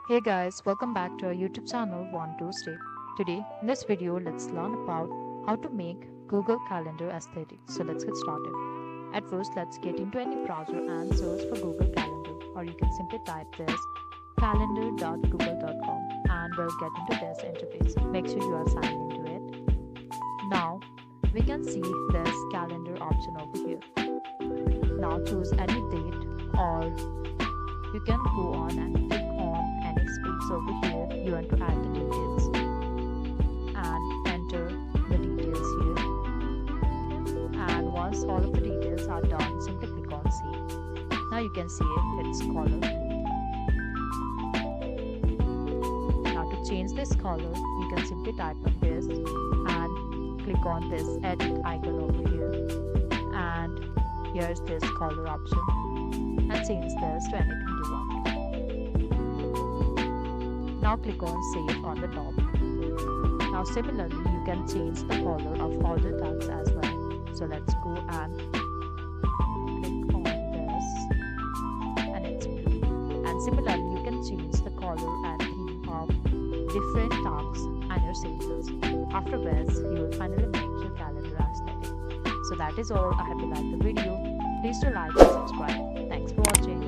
Hey guys, welcome back to our YouTube channel One Two Stay. Today, in this video, let's learn about how to make Google Calendar aesthetic. So let's get started. At first, let's get into any browser and search for Google Calendar, or you can simply type this calendar.google.com and we'll get into this interface. Make sure you are signed into it. Now, we can see this calendar option over here. Now choose any date, or you can go on and click on any space over here you want to add the details and enter the details here. And once all of the details are done, simply click on save. Now you can see its color. Now to change this color, you can simply type on this and click on this edit icon over here. And here's this color option, and change this to anything you want. Now click on save on the top. Now similarly, you can change the color of all the tags as well. So let's go and click on this, and it's blue. And similarly, you can change the color and theme of different tags and your sales. After this, you will finally make your calendar aesthetic. So that is all. I hope you liked the video. Please do like and subscribe. Thanks for watching.